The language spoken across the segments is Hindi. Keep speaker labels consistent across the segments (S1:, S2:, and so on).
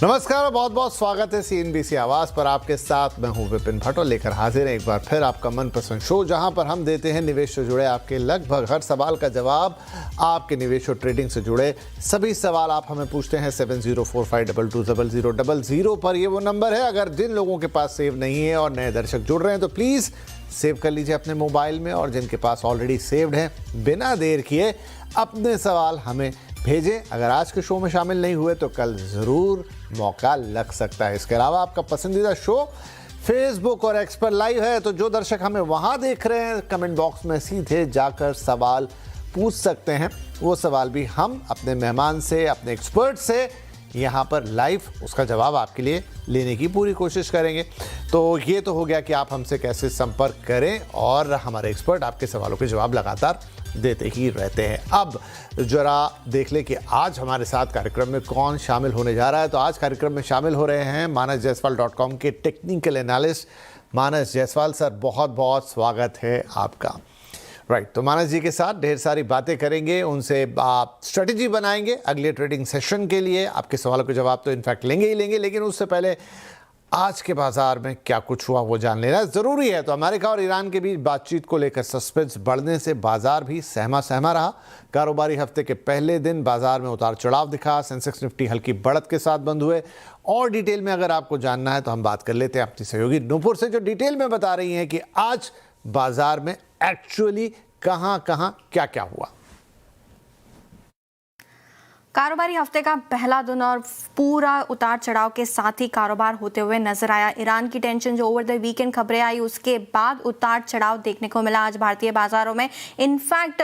S1: नमस्कार और बहुत बहुत स्वागत है सीएनबीसी आवाज पर। आपके साथ मैं हूं विपिन भट्ट और लेकर हाजिर हैं एक बार फिर आपका मनपसंद शो, जहां पर हम देते हैं निवेश से जुड़े आपके लगभग हर सवाल का जवाब। आपके निवेश और ट्रेडिंग से जुड़े सभी सवाल आप हमें पूछते हैं 7045220000 पर। ये वो नंबर है। अगर जिन लोगों के पास सेव नहीं है और नए दर्शक जुड़ रहे हैं तो प्लीज़ सेव कर लीजिए अपने मोबाइल में, और जिनके पास ऑलरेडी सेव्ड है बिना देर किए अपने सवाल हमें भेजें। अगर आज के शो में शामिल नहीं हुए तो कल ज़रूर मौका लग सकता है। इसके अलावा आपका पसंदीदा शो फेसबुक और एक्स पर लाइव है, तो जो दर्शक हमें वहां देख रहे हैं कमेंट बॉक्स में सीधे जाकर सवाल पूछ सकते हैं। वो सवाल भी हम अपने मेहमान से, अपने एक्सपर्ट से यहाँ पर लाइव उसका जवाब आपके लिए लेने की पूरी कोशिश करेंगे। तो ये तो हो गया कि आप हमसे कैसे संपर्क करें, और हमारे एक्सपर्ट आपके सवालों के जवाब लगातार देते ही रहते हैं। अब जरा देख ले कि आज हमारे साथ कार्यक्रम में कौन शामिल होने जा रहा है। तो आज कार्यक्रम में शामिल हो रहे हैं manasjaiswal.com के टेक्निकल एनालिस्ट मानस जायसवाल सर। बहुत बहुत स्वागत है आपका। राइट, तो मानस जी के साथ ढेर सारी बातें करेंगे, उनसे आप स्ट्रेटेजी बनाएंगे अगले ट्रेडिंग सेशन के लिए। आपके सवालों के जवाब तो इनफैक्ट लेंगे ही लेंगे, लेकिन उससे पहले आज के बाजार में क्या कुछ हुआ वो जान लेना ज़रूरी है। तो अमेरिका और ईरान के बीच बातचीत को लेकर सस्पेंस बढ़ने से बाजार भी सहमा सहमा रहा। कारोबारी हफ्ते के पहले दिन बाजार में उतार चढ़ाव दिखा। सेंसेक्स निफ्टी हल्की बढ़त के साथ बंद हुए। और डिटेल में अगर आपको जानना है तो हम बात कर लेते हैं अपनी सहयोगी नूपुर से, जो डिटेल में बता रही हैं कि आज बाजार में एक्चुअली कहां क्या क्या हुआ।
S2: कारोबारी हफ्ते का पहला दिन और पूरा उतार चढ़ाव के साथ ही कारोबार होते हुए नजर आया। ईरान की टेंशन जो ओवर द वीकेंड खबरें आई, उसके बाद उतार चढ़ाव देखने को मिला आज भारतीय बाजारों में। इनफैक्ट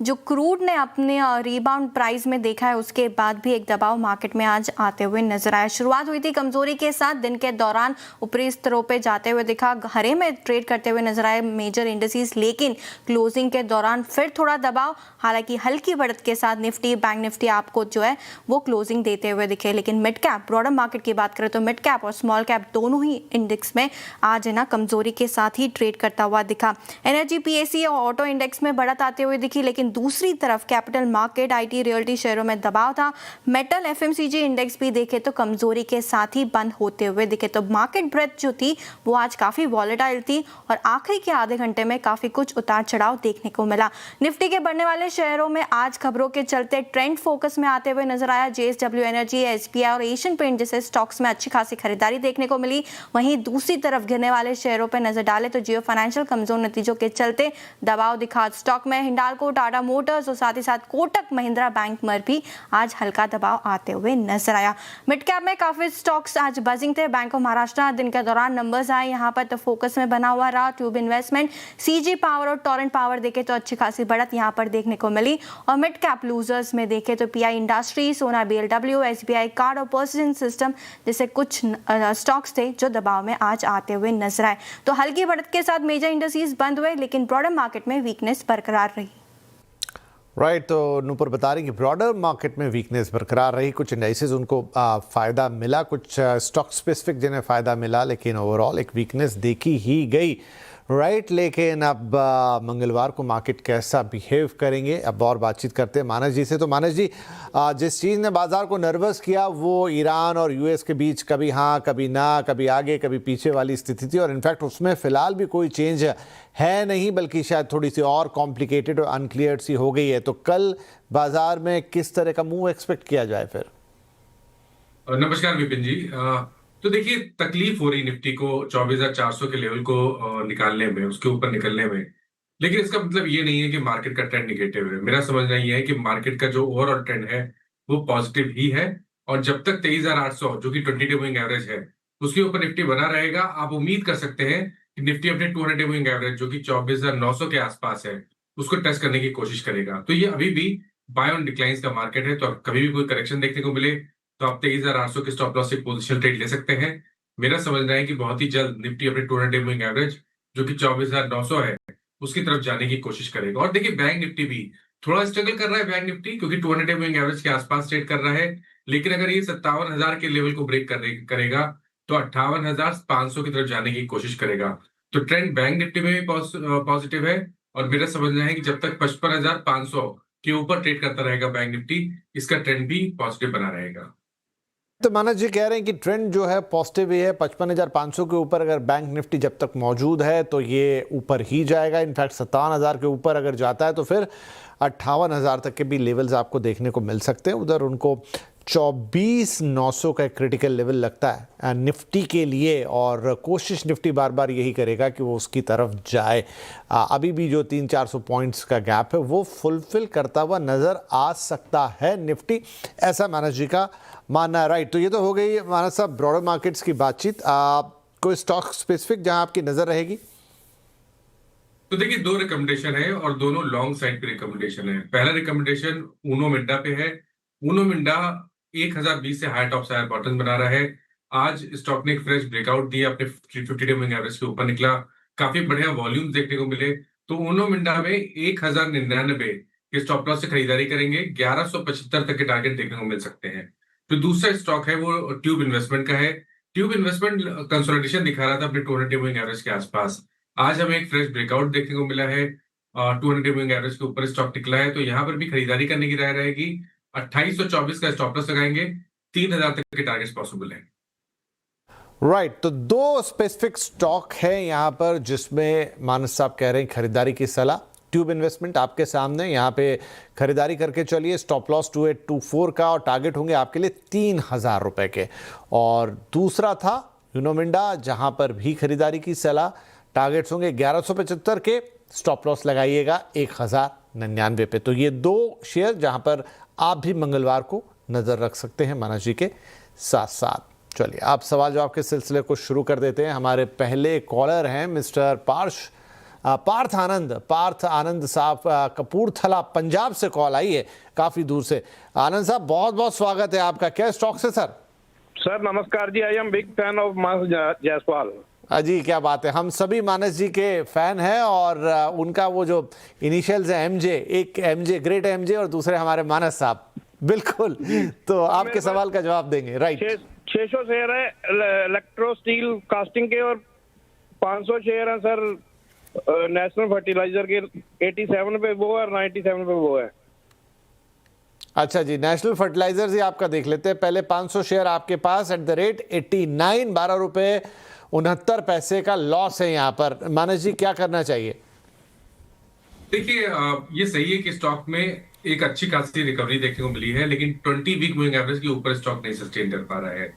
S2: जो क्रूड ने अपने रीबाउंड प्राइस में देखा है, उसके बाद भी एक दबाव मार्केट में आज आते हुए नजर आया। शुरुआत हुई थी कमजोरी के साथ, दिन के दौरान ऊपरी स्तरों पे जाते हुए दिखा, हरे में ट्रेड करते हुए नजर आए मेजर इंडिसेस, लेकिन क्लोजिंग के दौरान फिर थोड़ा दबाव। हालांकि हल्की बढ़त के साथ निफ्टी, बैंक निफ्टी आपको जो है वो क्लोजिंग देते हुए दिखे। लेकिन मिड कैप, ब्रॉडर मार्केट की बात करें तो मिड कैप और स्मॉल कैप दोनों ही इंडेक्स में आज है ना कमजोरी के साथ ही ट्रेड करता हुआ दिखा। एनर्जी, पीएससी और ऑटो इंडेक्स में बढ़त आते हुए दिखी, लेकिन दूसरी तरफ कैपिटल मार्केट, आईटी, रियल्टी शेयरों में दबाव था। मेटल, एफएमसीजी इंडेक्स भी देखे तो कमजोरी के साथ ही बंद होते हुए दिखे। तो मार्केट ब्रेथ जो थी वो आज काफी वॉलेटाइल थी और आखिरी के आधे घंटे में काफी कुछ उतार चढ़ाव देखने को मिला। निफ्टी के बढ़ने वाले शेयरों में आज खबरों के चलते ट्रेंड फोकस में आते हुए नजर आया। जेएसडब्ल्यू एनर्जी, एसबीआई और एशियन पेंट जैसे स्टॉक्स में अच्छी खासी खरीदारी देखने को मिली। वहीं दूसरी तरफ गिरने वाले शेयरों पर नजर डाले तो जियो फाइनेंशियल कमजोर नतीजों के चलते दबाव दिखा। स्टॉक में हिंडाल्को, टाटा मोटर्स और साथ ही साथ कोटक महिंद्रा बैंक में भी आज हल्का दबाव आते हुए नजर आया। मिड कैप में काफी स्टॉक्स आज बजिंग थे। बैंक ऑफ महाराष्ट्र दिन के दौरान नंबर्स आए, यहाँ पर तो फोकस में बना हुआ रहा। ट्यूब इन्वेस्टमेंट, सीजी पावर और टोरेंट पावर देखे तो अच्छी खासी बढ़त यहाँ पर देखने को मिली। और मिड कैप लूजर्स में देखे तो पीआई इंडस्ट्री, सोना बीएलडब्ल्यू, एसबीआई कार्ड और पर्सन सिस्टम जैसे कुछ स्टॉक्स थे जो दबाव में आज आते हुए नजर आए। तो हल्की बढ़त के साथ मेजर इंडस्ट्रीज बंद हुए, लेकिन ब्रॉडर मार्केट में वीकनेस बरकरार रही।
S1: राइट, तो नूपुर बता रही कि ब्रॉडर मार्केट में वीकनेस बरकरार रही। कुछ इंडाइसेस उनको फ़ायदा मिला, कुछ स्टॉक स्पेसिफिक जिन्हें फ़ायदा मिला, लेकिन ओवरऑल एक वीकनेस देखी ही गई। राइट, लेकिन अब मंगलवार को मार्केट कैसा बिहेव करेंगे, अब और बातचीत करते हैं मानस जी से। तो मानस जी, जिस चीज़ ने बाजार को नर्वस किया वो ईरान और यूएस के बीच कभी हाँ कभी ना, कभी आगे कभी पीछे वाली स्थिति थी, और इनफैक्ट उसमें फ़िलहाल भी कोई चेंज है नहीं, बल्कि शायद थोड़ी सी और कॉम्प्लिकेटेड और अनक्लियर सी हो गई है। तो कल बाजार में किस तरह का मूव एक्सपेक्ट किया जाए फिर?
S3: नमस्कार विपिन जी। तो देखिए, तकलीफ हो रही निफ्टी को 24,400 के लेवल को निकालने में, उसके ऊपर निकलने में। लेकिन इसका मतलब ये नहीं है कि मार्केट का ट्रेंड निगेटिव है। मेरा समझना ये है कि मार्केट का जो ओवरऑल ट्रेंड है वो पॉजिटिव ही है, और जब तक 23,800 जो कि 20 डे मूविंग एवरेज है उसके ऊपर निफ्टी बना रहेगा, आप उम्मीद कर सकते हैं कि निफ्टी अपने 200 डे मूविंग एवरेज जो कि 24,900 के आसपास है उसको टेस्ट करने की कोशिश करेगा। तो ये अभी भी बाय ऑन डिक्लाइंस का मार्केट है। तो कभी भी कोई करेक्शन देखने को मिले तो आप 23,800 के स्टॉप लॉस से पोजिशन ट्रेड ले सकते हैं। मेरा समझना है कि बहुत ही जल्द निफ्टी अपने 200 डे मूविंग एवरेज जो कि 24,900 है उसकी तरफ जाने की कोशिश करेगा। और देखिए, बैंक निफ्टी भी थोड़ा स्ट्रगल कर रहा है, बैंक निफ्टी क्योंकि 200 डे मूविंग एवरेज के आसपास ट्रेड कर रहा है। लेकिन अगर ये 57,000 के लेवल को ब्रेक करेगा तो 58,500 की तरफ जाने की कोशिश करेगा। तो ट्रेंड बैंक निफ्टी में भी पॉजिटिव है, और मेरा समझना है कि जब तक 55,500 के ऊपर ट्रेड करता रहेगा बैंक निफ्टी, इसका ट्रेंड भी पॉजिटिव बना रहेगा।
S1: तो मानस जी कह रहे हैं कि ट्रेंड जो है पॉजिटिव ही है। 55,500 के ऊपर अगर बैंक निफ्टी जब तक मौजूद है तो ये ऊपर ही जाएगा। इनफैक्ट 57,000 के ऊपर अगर जाता है तो फिर 58,000 तक के भी लेवल्स आपको देखने को मिल सकते हैं। उधर उनको 24,900 का क्रिटिकल लेवल लगता है निफ्टी के लिए, और कोशिश निफ्टी बार बार यही करेगा कि वो उसकी तरफ जाए। अभी भी जो 300-400 पॉइंट्स का गैप है वो फुलफिल करता हुआ नज़र आ सकता है निफ्टी, ऐसा मानस जी का मानना है। राइट, तो ये तो हो गई मानस साहब ब्रॉडर मार्केट्स की बातचीत। कोई स्टॉक स्पेसिफिक जहां आपकी नज़र रहेगी?
S3: तो देखिए, दो रिकमेंडेशन है और दोनों लॉन्ग साइड पे रिकमेंडेशन है। पहला रिकमेंडेशन ऊनो मिंडा पे है। ऊनो मिंडा 1020 से हाई टॉप से हाई बॉटम बना रहा है। आज स्टॉक ने एक फ्रेश ब्रेकआउट दिया, अपने 50 डे मूविंग एवरेज के ऊपर निकला, काफी बढ़िया वॉल्यूम देखने को मिले। तो ऊनो मिंडा में 1099 के स्टॉप लॉस से खरीदारी करेंगे, 1175 तक के टारगेट देखने को मिल सकते हैं। तो दूसरा स्टॉक है वो ट्यूब इन्वेस्टमेंट का है। ट्यूब इन्वेस्टमेंट कंसोलिडेशन दिखा रहा था अपने 200 डे मूविंग एवरेज के आसपास। आज हमें एक फ्रेश ब्रेकआउट देखने को मिला है, 200 डे मूविंग एवरेज के ऊपर स्टॉक निकला है। तो यहाँ पर भी खरीदारी करने की राय रहेगी। 2824 का स्टॉप लॉस लगाएंगे, 3000 तक के टारगेट्स पॉसिबल है।
S1: राइट, तो दो स्पेसिफिक स्टॉक है यहाँ पर जिसमें मानस साहब कह रहे हैं खरीदारी की सलाह। ट्यूब इन्वेस्टमेंट आपके सामने, यहाँ पे खरीदारी करके चलिए। स्टॉप लॉस 2824 का और टारगेट होंगे आपके लिए 3,000 रुपए के। और दूसरा था यूनो मिंडा, जहाँ पर भी खरीदारी की सलाह, टारगेट्स होंगे 1175 के, स्टॉप लॉस लगाइएगा 1099 पे। तो ये दो शेयर जहाँ पर आप भी मंगलवार को नज़र रख सकते हैं मानस जी के साथ साथ। चलिए आप सवाल जवाब के सिलसिले को शुरू कर देते हैं। हमारे पहले कॉलर हैं मिस्टर पार्थ आनंद साहब, कपूरथला पंजाब से कॉल आई है, काफ़ी दूर से। आनंद साहब बहुत बहुत स्वागत है आपका। क्या स्टॉक से सर?
S4: सर नमस्कार जी, I am big fan of Manas Jaiswal.
S1: जी क्या बात है, हम सभी मानस जी के फैन हैं। और उनका वो जो इनिशियल्स है एमजे, एक एमजे ग्रेट एमजे और दूसरे हमारे मानस साहब, बिल्कुल। तो आपके सवाल का जवाब देंगे। राइट,
S4: 600 शेयर है इलेक्ट्रो स्टील कास्टिंग के और 500 शेयर है सर नेशनल फर्टिलाइजर के। 87 पे वो है और 97 पे वो है।
S1: अच्छा जी, नेशनल फर्टिलाइजर्स ही आपका देख लेते हैं। पहले 500 शेयर आपके पास एट द रेट 89, 12 रुपए 69 पैसे का लॉस है यहाँ पर। मानस जी क्या करना चाहिए?
S3: देखिए, ये सही है कि स्टॉक में एक अच्छी खासी रिकवरी देखने को मिली है, लेकिन 20 वीक मूविंग एवरेज के ऊपर स्टॉक नहीं सस्टेन कर पा रहा है।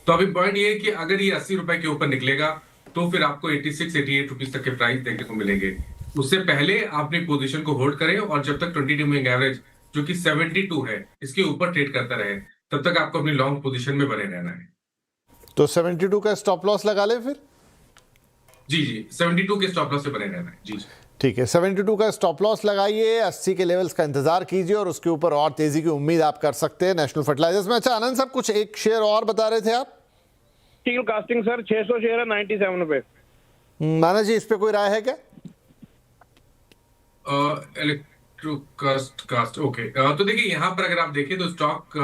S3: तो अभी पॉइंट ये है कि अगर ये 80 रुपए के ऊपर निकलेगा तो फिर आपको 86-88 रुपीज तक के प्राइस देखने को मिलेंगे। उससे पहले आपने पोजीशन को होल्ड करें और जब तक 20 डे मूविंग एवरेज जो कि 72 है इसके ऊपर ट्रेड करता रहे, तब तक आपको अपनी लॉन्ग पोजीशन में बने रहना है।
S1: तो 72 का स्टॉप लॉस लगा ले फिर?
S3: जी 72 के स्टॉप लॉस से बने रहना है। जी
S1: ठीक है, 72 का स्टॉप लॉस लगाइए, 80 के लेवल्स का इंतजार कीजिए और उसके ऊपर और तेजी की उम्मीद आप कर सकते हैं नेशनल फर्टिलाइजर्स में। अच्छा आनंद साहब, कुछ एक शेयर और बता रहे थे आप?
S4: स्टील कास्टिंग सर 600 शेयर है 97 पे।
S1: मानस जी इस पे कोई राय है क्या?
S3: Cast okay. तो देखिए, यहाँ पर अगर आप देखें तो स्टॉक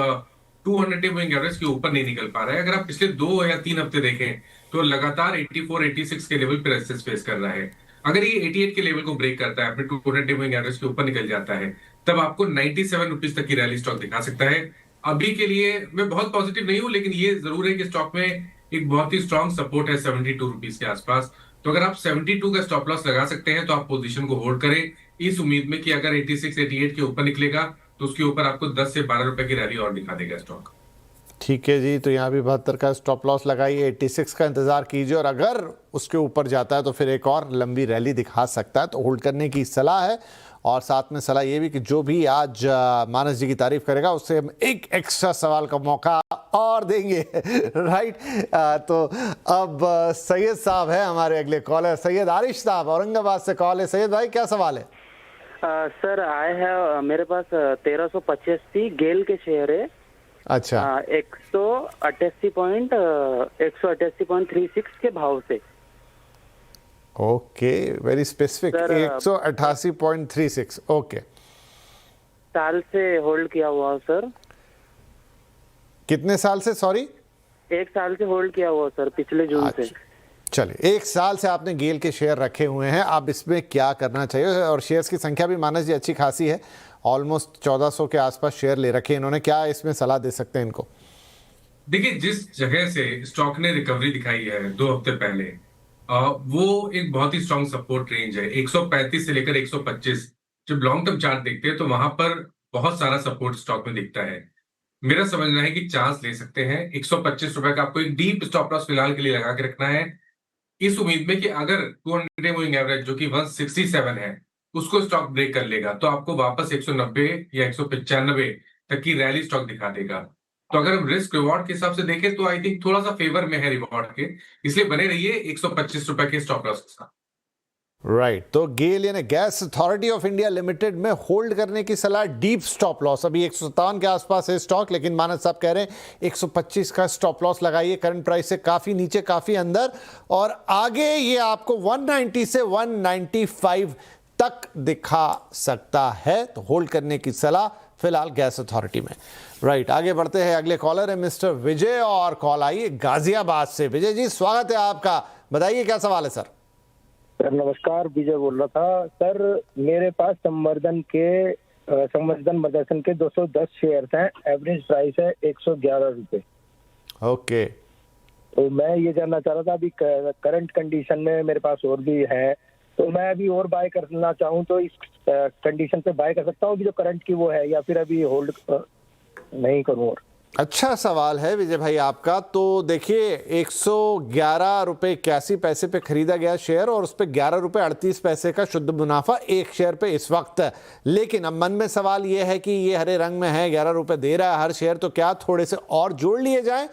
S3: 200 डे मूविंग एवरेज के ऊपर नहीं निकल पा रहा है। अगर आप पिछले 2 या 3 हफ्ते देखें तो लगातार 84-86 के लेवल पर रेजिस्टेंस फेस कर रहा है। अगर ये 88 के लेवल को ब्रेक करता है, अपने 200 डे मूविंग एवरेज के ऊपर निकल जाता है, तब आपको 97 रुपीज तक की रैली स्टॉक दिखा सकता है। अभी के लिए मैं बहुत पॉजिटिव नहीं हूं, लेकिन ये जरूर है कि स्टॉक में एक बहुत ही स्ट्रॉन्ग सपोर्ट है 72 रुपीज के आसपास। तो अगर आप 72 का स्टॉप लॉस लगा सकते हैं तो आप पोजीशन को होल्ड करें, इस उम्मीद में कि अगर 86-88 के ऊपर निकलेगा तो उसके ऊपर आपको 10 से 12 रुपए की रैली और दिखा देगा स्टॉक।
S1: ठीक है जी, तो यहाँ भी 72 का स्टॉप लॉस लगाइए, 86 का इंतजार कीजिए और अगर उसके ऊपर जाता है तो फिर एक और लंबी रैली दिखा सकता है, तो होल्ड करने की सलाह है। और साथ में सलाह ये भी कि जो भी आज मानस जी की तारीफ करेगा उससे हम एक एक्स्ट्रा सवाल का मौका और देंगे। राइट, तो अब सैयद साहब है हमारे अगले कॉलर, सैयद आरिश साहब औरंगाबाद से कॉल है। सैयद भाई क्या सवाल है?
S5: सर आए हैं, मेरे पास 1385 गेल के शेयर है।
S1: अच्छा,
S5: 188.36 के भाव से।
S1: Okay, very specific. 188.36, ओके।
S5: साल से होल्ड किया हुआ सर।
S1: कितने साल से? सॉरी,
S5: 1 साल से होल्ड किया हुआ सर, पिछले जून से।
S1: चलिए, 1 साल से आपने गेल के शेयर रखे हुए हैं। अब इसमें क्या करना चाहिए? और शेयर्स की संख्या भी मानस जी अच्छी खासी है, ऑलमोस्ट 1400 के आसपास शेयर ले रखे हैं इन्होंने। क्या इसमें सलाह दे सकते हैं इनको?
S3: देखिए, जिस जगह से स्टॉक ने रिकवरी दिखाई है 2 हफ्ते पहले, वो एक बहुत ही स्ट्रांग सपोर्ट रेंज है। 135 से लेकर 125। जब लॉन्ग टर्म चार्ट देखते हैं तो वहां पर बहुत सारा सपोर्ट स्टॉक में दिखता है। मेरा समझना है कि चांस ले सकते हैं। 125 रुपए का आपको एक डीप स्टॉप लॉस फिलहाल के लिए लगा के रखना है, इस उम्मीद में कि अगर 200 मूविंग एवरेज जो कि 167 है, उसको स्टॉक ब्रेक कर लेगा तो आपको वापस 190 या 195 तक की रैली स्टॉक दिखा देगा। तो अगर हम रिस्क रिवॉर्ड के हिसाब से देखें तो आई थिंक थोड़ा सा फेवर में है रिवॉर्ड के, इसलिए बने रहिए 125 रुपए के स्टॉप लॉस के साथ।
S1: राइट तो गेल यानी gas authority of India limited में होल्ड करने की सलाह, डीप स्टॉप लॉस। अभी 157 के आसपास है स्टॉक, लेकिन मानस साहब कह रहे हैं 125 का स्टॉप लॉस लगाइए, करंट प्राइस से काफी नीचे काफी अंदर, और आगे ये आपको 190 से 195 तक दिखा सकता है। तो होल्ड करने की सलाह फिलहाल गैस अथॉरिटी में। राइट आगे बढ़ते हैं, अगले कॉलर है मिस्टर विजय और कॉल आई है गाजियाबाद से। विजय जी स्वागत है आपका, बताइए क्या सवाल है सर।
S6: सर नमस्कार, विजय बोल रहा था। सर मेरे पास संवर्धन मदरसन के 210 शेयर हैं, एवरेज प्राइस है 111 रुपए।
S1: ओके
S6: तो मैं ये जानना चाह रहा था, अभी करंट कंडीशन में मेरे पास और भी है, तो मैं अभी और बाय करना चाहूँ तो इस कंडीशन पे बाय कर सकता हूँ अभी जो करंट की वो है, या फिर अभी होल्ड नहीं करूँ? और
S1: अच्छा सवाल है विजय भाई आपका। तो देखिए 111 रुपये 81 पैसे पे खरीदा गया शेयर और उस पर 11 रुपये 38 पैसे का शुद्ध मुनाफा एक शेयर पे इस वक्त। लेकिन अब मन में सवाल ये है कि ये हरे रंग में है, 11 रुपये दे रहा है हर शेयर, तो क्या थोड़े से और जोड़ लिए जाएं?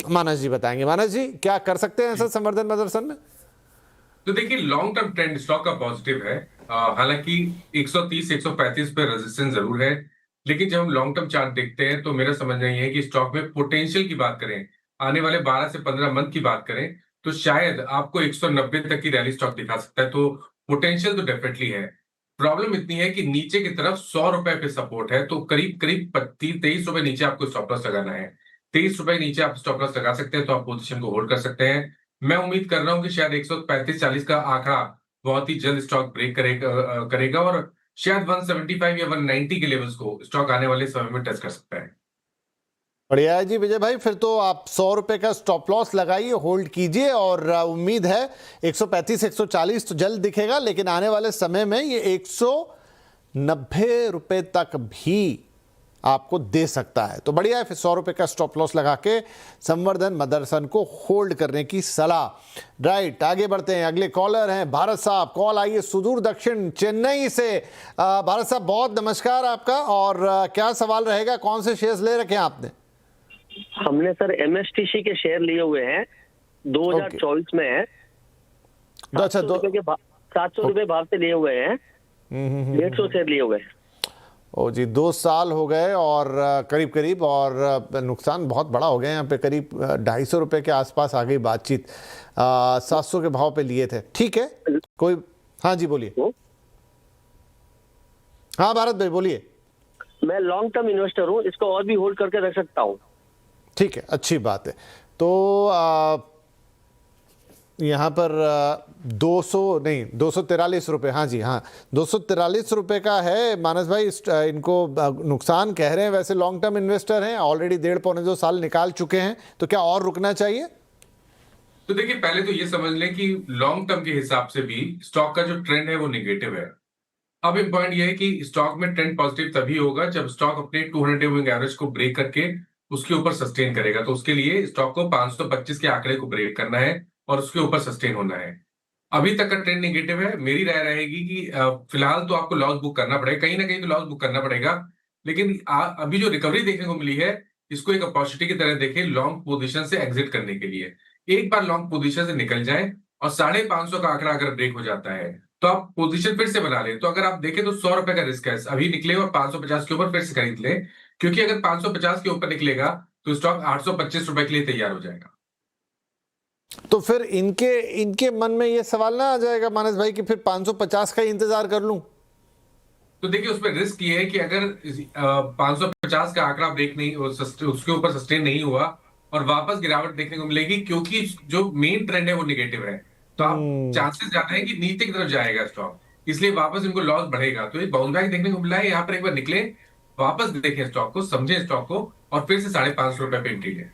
S1: मानस जी बताएंगे। मानस जी क्या कर सकते हैं ऐसा संवर्धन मदरसन में?
S3: तो देखिए, लॉन्ग टर्म ट्रेंड स्टॉक का पॉजिटिव है। हालांकि 130 135 पे रेजिस्टेंस जरूर है, लेकिन जब हम लॉन्ग टर्म चार्ट देखते हैं तो मेरा समझना ये है कि स्टॉक में पोटेंशियल की बात करें, आने वाले 12 से 15 मंथ की बात करें, तो शायद आपको 190 तक की रैली स्टॉक दिखा सकता है। तो पोटेंशियल तो डेफिनेटली है। प्रॉब्लम इतनी है कि नीचे की तरफ 100 रुपए पे सपोर्ट है, तो करीब करीब 23 रुपए नीचे आपको स्टॉप लॉस लगाना है। 23 रुपए नीचे आप स्टॉप लॉस लगा सकते हैं, तो आप पोजीशन को होल्ड कर सकते हैं। मैं उम्मीद कर रहा हूं कि शायद 135-40 का आंकड़ा बहुत ही जल्द स्टॉक ब्रेक करेगा और शायद 175 या 190 के लेवल्स को स्टॉक आने वाले समय में टच कर सकता है।
S1: बढ़िया है जी विजय भाई, फिर तो आप 100 रुपये का स्टॉप लॉस लगाइए, होल्ड कीजिए, और उम्मीद है 135 140 तो जल्द दिखेगा, लेकिन आने वाले समय में ये 190 रुपये तक भी आपको दे सकता है। तो बढ़िया है, फिर 100 रुपये का स्टॉप लॉस लगा के संवर्धन मदरसन को होल्ड करने की सलाह। राइट आगे बढ़ते हैं, अगले कॉलर हैं भारत साहब। कॉल आई है सुदूर दक्षिण चेन्नई से। भारत साहब बहुत नमस्कार आपका, और क्या सवाल रहेगा, कौन से शेयर्स ले रखे हैं आपने?
S5: हमने सर एमएसटीसी के शेयर लिए हुए हैं, 2024 में है।
S1: अच्छा
S5: 700 रुपए भाव से लिए हुए हैं, 150 शेयर लिए हुए हैं।
S1: ओ जी 2 साल हो गए और करीब करीब, और नुकसान बहुत बड़ा हो गया यहाँ पे, करीब 250 रुपये के आसपास आ गई बातचीत। 700 के भाव पे लिए थे, ठीक है कोई। हाँ जी बोलिए। हाँ भारत भाई बोलिए।
S5: मैं लॉन्ग टर्म इन्वेस्टर हूँ, इसको और भी होल्ड करके रख सकता हूँ।
S1: ठीक है, अच्छी बात है। तो यहाँ पर 243 रुपये, हाँ जी हाँ 243 रुपये का है। मानस भाई इनको नुकसान कह रहे हैं, वैसे लॉन्ग टर्म इन्वेस्टर हैं, ऑलरेडी 1.5-2 साल निकाल चुके हैं, तो क्या और रुकना चाहिए?
S3: तो देखिए, पहले तो ये समझ लें कि लॉन्ग टर्म के हिसाब से भी स्टॉक का जो ट्रेंड है वो निगेटिव है। अब एक पॉइंट ये है कि स्टॉक में ट्रेंड पॉजिटिव तभी होगा जब स्टॉक अपने 200 मूविंग एवरेज को ब्रेक करके उसके ऊपर सस्टेन करेगा। तो उसके लिए स्टॉक को 525 के आंकड़े को ब्रेक करना है और उसके ऊपर सस्टेन होना है। अभी तक का ट्रेंड नेगेटिव है। मेरी राय रहेगी कि फिलहाल तो आपको लॉस बुक करना पड़ेगा, कहीं ना कहीं तो लॉस बुक करना पड़ेगा, लेकिन अभी जो रिकवरी देखने को मिली है इसको एक अपॉर्चुनिटी की तरह देखें लॉन्ग पोजीशन से एग्जिट करने के लिए। एक बार लॉन्ग पोजीशन से निकल जाए और 550 का आंकड़ा अगर ब्रेक हो जाता है तो आप पोजीशन फिर से बना लें। तो अगर आप देखें तो 100 रुपए का रिस्क है, अभी निकले और 550 के ऊपर फिर से खरीद लें, क्योंकि अगर 550 के ऊपर निकलेगा तो स्टॉक 825 रुपए के लिए तैयार हो जाएगा।
S1: तो फिर इनके मन में ये सवाल ना आ जाएगा मानस भाई कि फिर 550 का ही इंतजार कर लूं?
S3: तो देखिए, उसमें रिस्क ये है कि अगर 550 का आंकड़ा ब्रेक नहीं, उसके ऊपर सस्टेन नहीं हुआ और वापस गिरावट देखने को मिलेगी, क्योंकि जो मेन ट्रेंड है वो निगेटिव है, तो आप चांसेस ज्यादा है कि नीचे की तरफ जाएगा स्टॉक, इसलिए वापस इनको लॉस बढ़ेगा। तो एक बाउंस बैक देखने को मिला है, यहाँ पर एक बार निकले, वापस देखें स्टॉक को, समझें स्टॉक को, और फिर से 550 रुपए पे एंट्री है।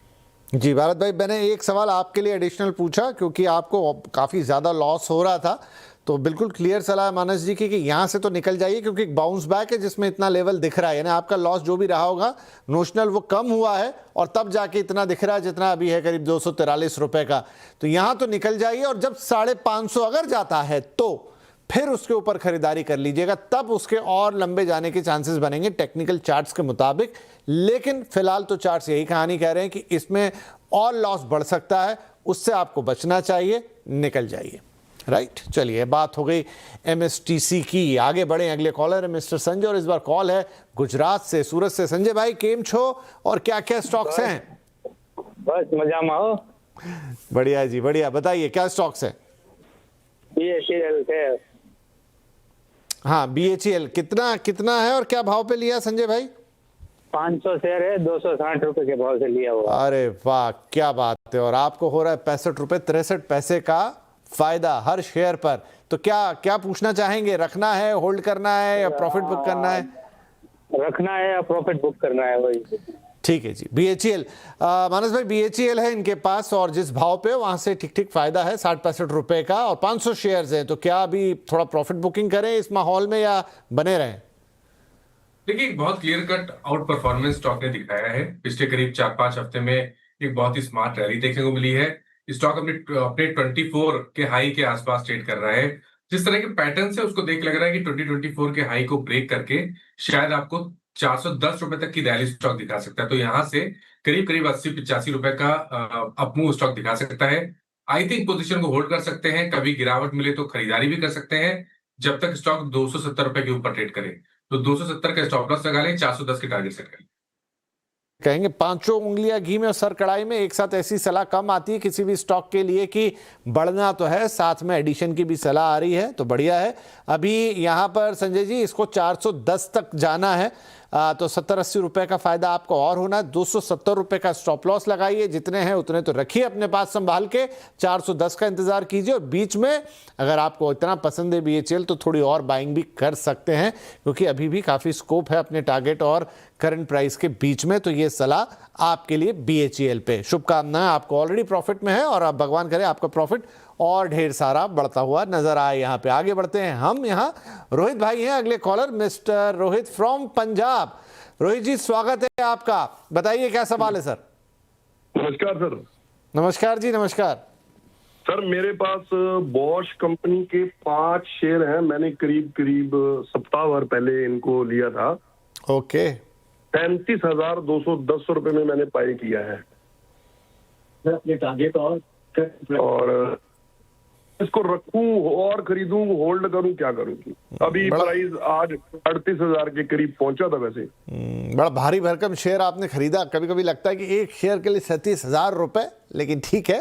S1: जी भारत भाई, मैंने एक सवाल आपके लिए एडिशनल पूछा क्योंकि आपको काफ़ी ज़्यादा लॉस हो रहा था, तो बिल्कुल क्लियर सलाह है मानस जी की कि यहाँ से तो निकल जाइए क्योंकि एक बाउंस बैक है जिसमें इतना लेवल दिख रहा है, यानी आपका लॉस जो भी रहा होगा नोशनल वो कम हुआ है और तब जाके इतना दिख रहा है जितना अभी है, करीब 243 रुपए का। तो यहाँ तो निकल जाइए और जब 550 अगर जाता है तो फिर उसके ऊपर खरीदारी कर लीजिएगा, तब उसके और लंबे जाने के चांसेस बनेंगे टेक्निकल चार्ट्स के मुताबिक। लेकिन फिलहाल तो चार्ट्स यही कहानी कह रहे हैं कि इसमें और लॉस बढ़ सकता है, उससे आपको बचना चाहिए, निकल जाइए। राइट, चलिए बात हो गई MSTC की। आगे बढ़े, अगले कॉलर है मिस्टर संजय और इस बार कॉल है गुजरात से, सूरत से। संजय भाई केम छो और क्या क्या स्टॉक्स हैं?
S6: बस मजा में हो।
S1: बढ़िया जी बढ़िया, बताइए क्या स्टॉक्स है?
S6: BHEL है।
S1: हाँ BHEL कितना है और क्या भाव पे लिया संजय भाई?
S6: 500 शेयर है, 260 रुपए के भाव से लिया हुआ।
S1: अरे वाह क्या बात है, और आपको हो रहा है 65 रुपए 63 पैसे का फायदा हर शेयर पर। तो क्या पूछना चाहेंगे, रखना है, होल्ड करना है या प्रॉफिट बुक करना है?
S6: रखना है या प्रॉफिट बुक करना है, वही।
S1: ठीक है जी। BHEL, मानस भाई BHEL है इनके पास और जिस भाव पे वहां से ठीक ठीक फायदा है 60-65 रुपए का और 500 शेयर्स हैं, तो क्या अभी थोड़ा प्रॉफिट बुकिंग करें इस माहौल में या बने रहें?
S3: देखिए, एक बहुत clear cut out performance stock ने दिखाया है। पिछले करीब 4-5 हफ्ते में एक बहुत ही स्मार्ट रैली देखने को मिली है। स्टॉक अपने 24 के हाई के आसपास ट्रेड कर रहा है। जिस तरह के पैटर्न से उसको देख लग रहा है कि 2024 के हाई को ब्रेक करके शायद आपको 410 रुपए तक की रैली स्टॉक दिखा सकता है। तो यहां से करीब करीब 80-85 रुपए का अपमूव स्टॉक दिखा सकता है। आई थिंक पोजीशन को होल्ड कर सकते हैं, कभी गिरावट मिले तो खरीदारी भी कर सकते हैं जब तक स्टॉक 270 रुपए के ऊपर ट्रेड करे। तो 270 का स्टॉप लॉस लगा लें, 410 के टारगेट सेट करें।
S1: कहेंगे पांचों उंगलियां घी में और सर कढ़ाई में, एक साथ ऐसी सलाह कम आती है किसी भी स्टॉक के लिए कि बढ़ना तो है, साथ में एडिशन की भी सलाह आ रही है, तो बढ़िया है। अभी यहां पर संजय जी इसको 410 तक जाना है, तो 70-80 रुपए का फायदा आपको और होना है। 270 रुपए का स्टॉप लॉस लगाइए, जितने हैं उतने तो रखिए अपने पास संभाल के, 410 का इंतजार कीजिए और बीच में अगर आपको इतना पसंद है BHEL तो थोड़ी और बाइंग भी कर सकते हैं क्योंकि अभी भी काफ़ी स्कोप है अपने टारगेट और करंट प्राइस के बीच में। तो ये सलाह आपके लिए BHEL पे। शुभकामनाएं, आपको ऑलरेडी प्रॉफिट में है और अब भगवान करे आपका प्रॉफिट और ढेर सारा बढ़ता हुआ नजर आए। यहाँ पे आगे बढ़ते हैं हम, यहाँ रोहित भाई हैं अगले caller, mister Rohit from Punjab. Rohit ji स्वागत है आपका, बताइए क्या सवाल है सर?
S7: नमस्कार सर।
S1: नमस्कार जी नमस्कार।
S7: सर मेरे पास बॉश कंपनी के 5 शेयर हैं, मैंने करीब सप्ताह भर पहले इनको लिया था।
S1: ओके,
S7: 35,210 रुपए में मैंने बाय किया है
S6: अपने टारगेट
S7: और इसको रखूं और खरीदूं, होल्ड करूं, क्या करूं? अभी प्राइस आज 38,000 के करीब पहुंचा था। वैसे
S1: बड़ा भारी भरकम शेयर आपने खरीदा। कभी कभी लगता है कि एक शेयर के लिए 37,000 रुपए, लेकिन ठीक है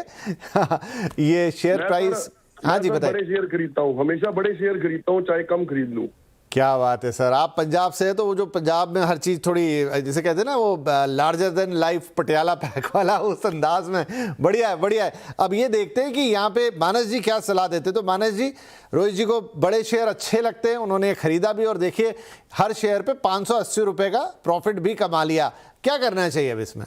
S1: ये शेयर प्राइस। हाँ जी बताइए।
S7: बड़े शेयर खरीदता हूँ, हमेशा बड़े शेयर खरीदता हूँ, चाहे कम खरीद लूं।
S1: क्या बात है सर, आप पंजाब से है तो वो जो पंजाब में हर चीज़ थोड़ी जैसे कहते हैं ना वो larger than life Patiala pack वाला, उस अंदाज में बढ़िया है बढ़िया है। अब ये देखते हैं कि यहाँ पे मानस जी क्या सलाह देते। तो मानस जी, रोहित जी को बड़े शेयर अच्छे लगते हैं, उन्होंने खरीदा भी और देखिए हर शेयर पे 580 रुपये का प्रॉफिट भी कमा लिया। क्या करना चाहिए अब इसमें?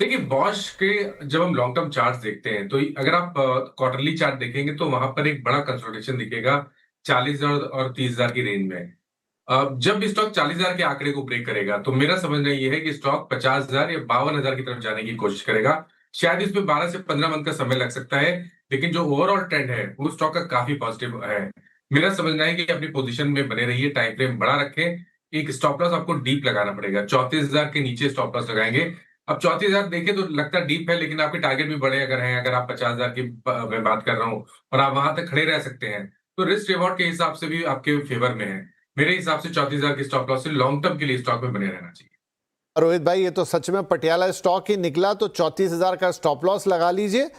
S3: देखिए, बॉश के जब हम लॉन्ग टर्म चार्ट देखते हैं तो अगर आप क्वार्टरली चार्ट देखेंगे तो वहां पर एक बड़ा कंसोलिडेशन दिखेगा 40,000 और 30,000 की रेंज में। जब स्टॉक 40,000 के आंकड़े को ब्रेक करेगा तो मेरा समझना यह है कि स्टॉक 50,000 या 52,000 की तरफ जाने की कोशिश करेगा। शायद इसमें 12 से 15 मंथ का समय लग सकता है, लेकिन जो ओवरऑल ट्रेंड है वो स्टॉक का काफी पॉजिटिव है। मेरा समझना है कि अपनी पोजीशन में बने रहिए, टाइम फ्रेम बड़ा रखें। एक स्टॉप लॉस आपको डीप लगाना पड़ेगा, 34,000 के नीचे स्टॉप लॉस लगाएंगे। अब 34,000 देखें तो लगता है डीप है, लेकिन आपके टारगेट भी बड़े अगर हैं, अगर आप 50,000 की मैं बात कर रहा हूँ और आप वहां तक खड़े रह सकते हैं तो रिस्क रिवॉर्ड के हिसाब से भी आपके फेवर में है। मेरे हिसाब से 34,000 की स्टॉप लॉस से लॉन्ग टर्म के लिए स्टॉक में बने रहना चाहिए।
S1: रोहित भाई ये तो सच में पटियाला स्टॉक ही निकला, तो 34,000 का स्टॉप लॉस लगा लीजिए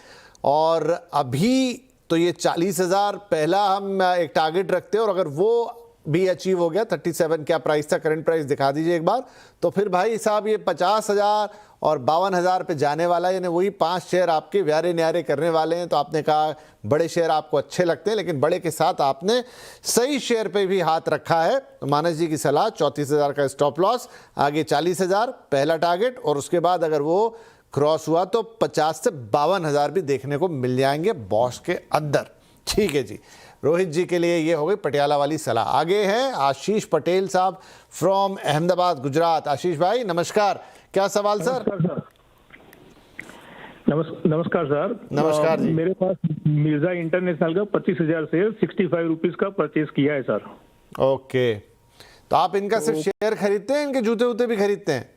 S1: और अभी तो ये 40,000 पहला हम एक टारगेट रखते हैं और अगर वो भी अचीव हो गया, 37 क्या प्राइस था, करंट प्राइस दिखा दीजिए एक बार, तो फिर भाई साहब ये 50,000 और 52,000 पे जाने वाला है, यानी वही 5 शेयर आपके व्यारे न्यारे करने वाले हैं। तो आपने कहा बड़े शेयर आपको अच्छे लगते हैं, लेकिन बड़े के साथ आपने सही शेयर पे भी हाथ रखा है। तो मानस जी की सलाह 34,000 का स्टॉप लॉस, आगे 40,000 पहला टारगेट और उसके बाद अगर वो क्रॉस हुआ तो 50 से 52,000 भी देखने को मिल जाएंगे बॉस के अंदर। ठीक है जी, रोहित जी के लिए ये हो गई पटियाला वाली सलाह। आगे हैं आशीष पटेल साहब फ्रॉम अहमदाबाद गुजरात। आशीष भाई नमस्कार, क्या सवाल सर?
S6: नमस्कार सर।
S1: नमस्कार जी।
S6: मेरे पास मिर्जा इंटरनेशनल का 25,000 शेयर 65 रुपीज का परचेज किया है सर।
S1: ओके, तो आप इनका सिर्फ शेयर खरीदते हैं, इनके जूते वूते भी खरीदते हैं?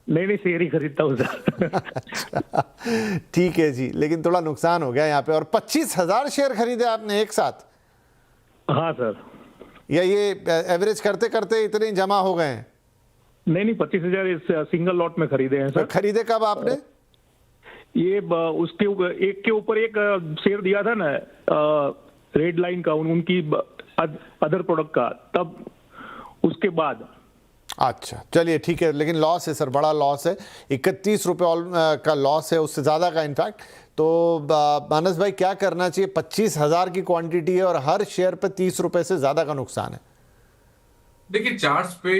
S6: नहीं, शेयर ही खरीदता हूँ सर।
S1: अच्छा, ठीक है जी, लेकिन थोड़ा नुकसान हो गया यहाँ पे। और 25,000 शेयर खरीदे आपने एक साथ?
S6: हाँ सर।
S1: या ये एवरेज करते करते इतने जमा हो गए हैं?
S6: नहीं, 25,000 इस सिंगल लॉट में खरीदे हैं सर।
S1: खरीदे कब आपने?
S6: ये उसके एक के ऊपर एक शेयर दिया था ना, रेड लाइन का, उनकी अदर प्रोडक्ट का, तब उसके बाद।
S1: अच्छा चलिए ठीक है, लेकिन लॉस है सर, बड़ा लॉस है। 31 रुपये का लॉस है, उससे ज़्यादा का इनफैक्ट। तो मानस भाई क्या करना चाहिए? 25,000 की क्वांटिटी है और हर शेयर पे 30 रुपए से ज़्यादा का नुकसान है।
S3: देखिए चार्ट्स पे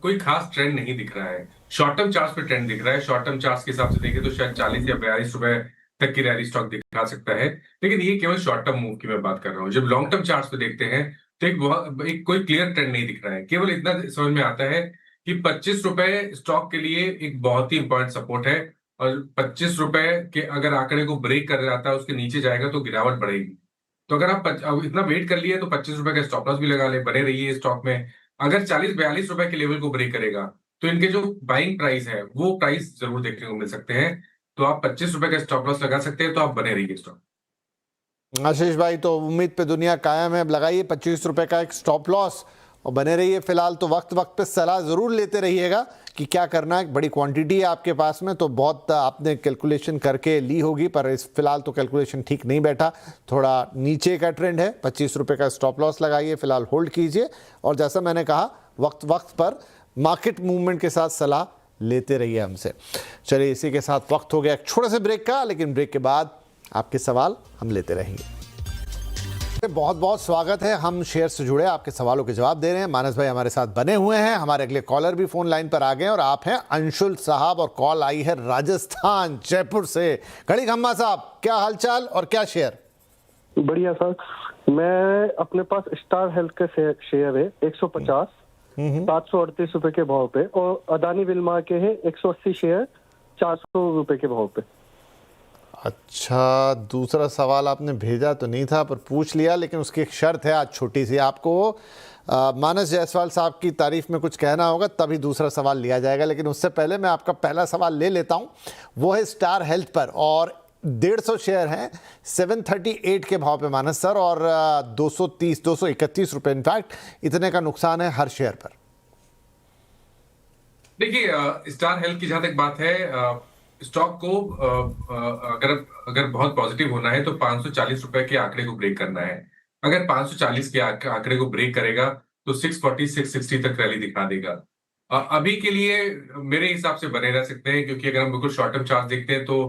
S3: कोई खास ट्रेंड नहीं दिख रहा है। शॉर्ट टर्म चार्ट्स पे ट्रेंड दिख रहा है। शॉर्ट टर्म चार्ट्स के हिसाब से देखें तो शायद 40 या 42 रुपए तक की रैली स्टॉक दिखा सकता है, लेकिन ये केवल शॉर्ट टर्म मूव की मैं बात कर रहा हूँ। जब लॉन्ग टर्म चार्ट्स पे देखते हैं तो एक कोई क्लियर ट्रेंड नहीं दिख रहा है। केवल इतना समझ में आता है कि 25 रुपए स्टॉक के लिए एक बहुत ही इंपॉर्टेंट सपोर्ट है, और 25 रुपए के अगर आंकड़े को ब्रेक कर जाता है, उसके नीचे जाएगा तो गिरावट बढ़ेगी। तो अगर आप अब इतना वेट कर लिए तो 25 रुपए का स्टॉप लॉस भी लगा ले, बने रहिए स्टॉक में। अगर 40-42 रुपए के लेवल को ब्रेक करेगा तो इनके जो बाइंग प्राइस है वो प्राइस जरूर देखने को मिल सकते हैं। तो आप 25 रुपए का स्टॉप लॉस लगा सकते हैं, तो आप बने रहिए स्टॉक।
S1: आशीष भाई तो उम्मीद पे दुनिया कायम है, अब लगाइए 25 रुपए का एक स्टॉप लॉस और बने रहिए। फिलहाल तो वक्त वक्त पे सलाह ज़रूर लेते रहिएगा कि क्या करना है। बड़ी क्वांटिटी है आपके पास में, तो बहुत आपने कैलकुलेशन करके ली होगी, पर इस फिलहाल तो कैलकुलेशन ठीक नहीं बैठा, थोड़ा नीचे का ट्रेंड है। 25 रुपये का स्टॉप लॉस लगाइए, फिलहाल होल्ड कीजिए, और जैसा मैंने कहा वक्त वक्त पर मार्केट मूवमेंट के साथ सलाह लेते रहिए हमसे। चलिए इसी के साथ वक्त हो गया एक छोटे से ब्रेक का, लेकिन ब्रेक के बाद आपके सवाल हम लेते रहेंगे। बहुत बहुत स्वागत है, हम शेयर से जुड़े आपके सवालों के जवाब दे रहे हैं। मानस भाई हमारे साथ बने हुए हैं, हमारे अगले कॉलर भी फोन लाइन पर आ गए और आप हैं अंशुल साहब, और कॉल आई है राजस्थान जयपुर से। घड़ी खम्मा साहब, क्या हालचाल और क्या शेयर?
S8: बढ़िया सर, मैं अपने पास स्टार हेल्थ के शेयर है 150 738 रुपए के भाव पे, और अदानी विल्मा के है 180 शेयर 400 रुपए के भाव पे।
S1: अच्छा, दूसरा सवाल आपने भेजा तो नहीं था पर पूछ लिया, लेकिन उसकी एक शर्त है आज छोटी सी। आपको मानस जायसवाल साहब की तारीफ में कुछ कहना होगा, तभी दूसरा सवाल लिया जाएगा। लेकिन उससे पहले मैं आपका पहला सवाल ले लेता हूं, वो है स्टार हेल्थ पर, और 150 शेयर हैं 738 के भाव पे मानस सर, और 231 रुपए इनफैक्ट इतने का नुकसान है हर शेयर पर।
S3: देखिए स्टार हेल्थ की जहां तक बात है, स्टॉक को अगर बहुत पॉजिटिव होना है तो 540 रुपए के आंकड़े को ब्रेक करना है। अगर 540 के आंकड़े को ब्रेक करेगा तो 640 660 तक रैली दिखा देगा। अभी के लिए मेरे हिसाब से बने रह सकते हैं, क्योंकि अगर हम बिल्कुल शॉर्ट टर्म चार्ट देखते हैं तो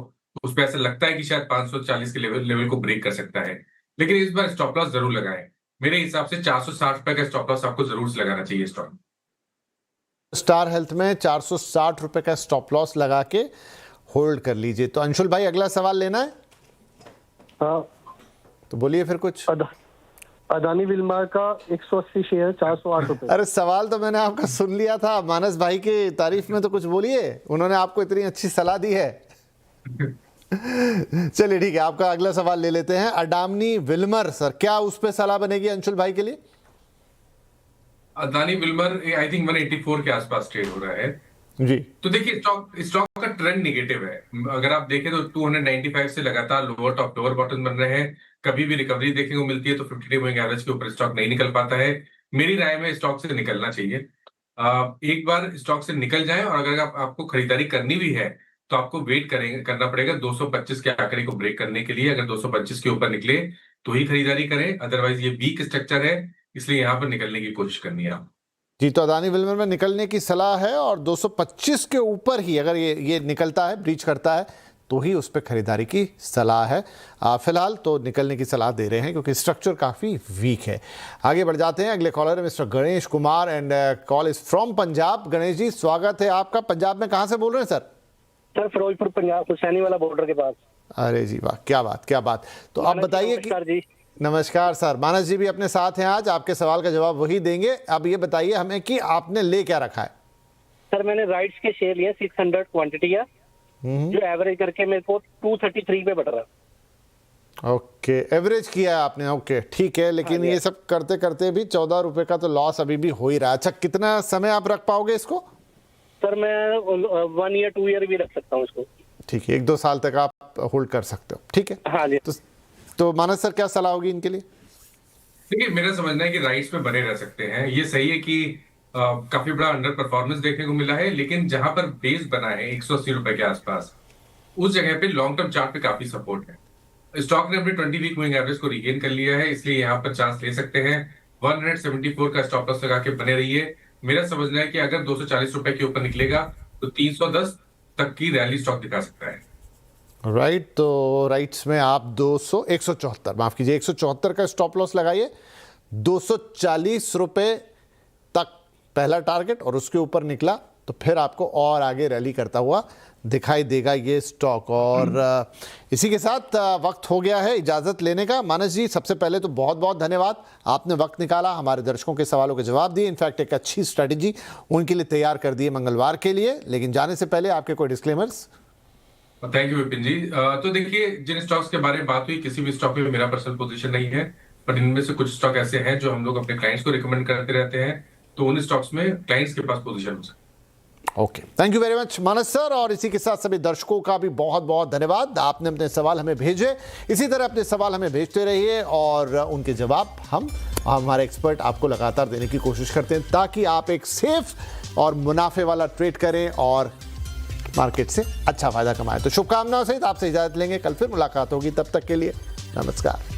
S3: उस पर ऐसा लगता है कि शायद 540 के लेवल को ब्रेक कर सकता है। लेकिन इस बार स्टॉप लॉस जरूर लगाएं। मेरे हिसाब से 460 रुपए का स्टॉप लॉस आपको जरूर से लगाना चाहिए स्टॉक।
S1: स्टार हेल्थ में 460 रुपए का स्टॉप लॉस लगा के होल्ड कर लीजिए। तो अंशुल भाई अगला सवाल लेना है?
S8: हाँ
S1: तो बोलिए फिर कुछ।
S8: अदानी विल्मा का 180 शेयर 408 रुपए।
S1: अरे सवाल तो मैंने आपका सुन लिया था, मानस भाई की तारीफ में तो कुछ बोलिए, उन्होंने आपको इतनी अच्छी सलाह दी है। चलिए ठीक है, आपका अगला सवाल ले लेते हैं। अडानी विल्मर सर, क्या उस पर सलाह बनेगी अंशुल भाई के लिए?
S3: अदानी विल्मर आई थिंक 184 के आसपास ट्रेड हो रहा है
S1: जी।
S3: तो देखिए स्टॉक का ट्रेंड निगेटिव है। अगर आप देखें तो 295 से लगातार लोअर टॉप लोअर बॉटम बन रहे हैं। कभी भी रिकवरी देखने को मिलती है तो 50 डे मूविंग एवरेज के ऊपर स्टॉक नहीं निकल पाता है। मेरी राय में स्टॉक से निकलना चाहिए। एक बार स्टॉक से निकल जाए, और अगर आपको खरीदारी करनी भी है तो आपको वेट करना पड़ेगा 225 के आंकड़े को ब्रेक करने के लिए। अगर 225 के ऊपर निकले तो ही खरीदारी करें, अदरवाइज ये वीक स्ट्रक्चर है, इसलिए यहाँ पर निकलने की कोशिश करनी है आप।
S1: जी, तो अदानी विल्मर में निकलने की सलाह है, और 225 के ऊपर ही अगर ये निकलता है, ब्रीच करता है, तो ही उस पर खरीदारी की सलाह है। फिलहाल तो निकलने की सलाह दे रहे हैं क्योंकि स्ट्रक्चर काफ़ी वीक है। आगे बढ़ जाते हैं, अगले कॉलर है mister Ganesh Kumar, and call is from Punjab. Ganesh ji स्वागत है आपका। पंजाब में कहाँ से बोल रहे हैं सर?
S6: सर फिरोजपुर पंजाब हुसैनी वाला बॉर्डर के पास।
S1: अरे जी वाह, क्या बात क्या बात। तो आप बताइए कि
S6: नमस्कार जी।
S1: नमस्कार सर, मानस जी भी अपने साथ हैं आज, आपके सवाल का जवाब वही देंगे। अब ये बताइए हमें कि आपने ले क्या रखा है।
S6: सर मैंने राइट्स के शेयर लिए 600 क्वांटिटी है, जो एवरेज करके मेरे को 233 पे बढ़ रहा है।
S1: ओके, एवरेज किया है आपने, ओके ठीक है। लेकिन ये सब करते करते भी 14 रुपए का तो लॉस अभी भी हो ही रहा है। अच्छा, कितना समय आप रख पाओगे इसको?
S6: सर मैं 1 ईयर 2 ईयर भी रख सकता हूँ इसको।
S1: ठीक है, 1-2 साल तक आप होल्ड कर सकते हो, ठीक है।
S6: हाँ जी।
S1: तो मानस सर क्या सलाह होगी इनके लिए?
S3: देखिए, मेरा समझना है कि राइट्स में बने रह सकते हैं। ये सही है कि काफी बड़ा अंडर परफॉर्मेंस देखने को मिला है, लेकिन जहां पर बेस बना है 180 रुपए के आसपास, उस जगह पे लॉन्ग टर्म चार्ट पे काफी सपोर्ट है। स्टॉक ने अपनी 20 वीक मूविंग एवरेज को रिगेन कर लिया है, इसलिए यहाँ पर चांस ले सकते हैं। 174 का स्टॉप लॉस लगा के बने रहिए। मेरा समझना है कि अगर 240 रुपए के ऊपर निकलेगा तो 310 तक की रैली स्टॉक दिखा सकता है।
S1: राइट, तो राइट्स में आप 174 माफ कीजिए 174 का स्टॉप लॉस लगाइए। 240 रुपए तक पहला टारगेट, और उसके ऊपर निकला तो फिर आपको और आगे रैली करता हुआ दिखाई देगा ये स्टॉक। और इसी के साथ वक्त हो गया है इजाज़त लेने का। मानस जी, सबसे पहले तो बहुत बहुत धन्यवाद, आपने वक्त निकाला, हमारे दर्शकों के सवालों के जवाब दिए। इनफैक्ट एक अच्छी स्ट्रैटेजी उनके लिए तैयार कर दी है मंगलवार के लिए। लेकिन जाने से पहले आपके कोई डिस्क्लेमर्स?
S3: थैंक यू विपिन जी। तो देखिए, जिन स्टॉक्स के बारे में बात हुई, किसी भी स्टॉक में मेरा पर्सनल पोजीशन नहीं है, पर इनमें से कुछ स्टॉक ऐसे हैं जो हम लोग अपने क्लाइंट्स को रिकमेंड करते रहते हैं, तो उन स्टॉक्स में क्लाइंट्स के पास पोजीशन हो सकती है।
S1: Okay, thank you very much Manas sir. और इसी के साथ सभी दर्शकों का भी बहुत बहुत धन्यवाद, आपने अपने सवाल हमें भेजे। इसी तरह अपने सवाल हमें भेजते रहिए और उनके जवाब हम हमारे एक्सपर्ट आपको लगातार देने की कोशिश करते हैं, ताकि आप एक सेफ और मुनाफे वाला ट्रेड करें और मार्केट से अच्छा फायदा कमाएं। तो शुभकामनाओं सहित आपसे इजाजत लेंगे, कल फिर मुलाकात होगी, तब तक के लिए नमस्कार।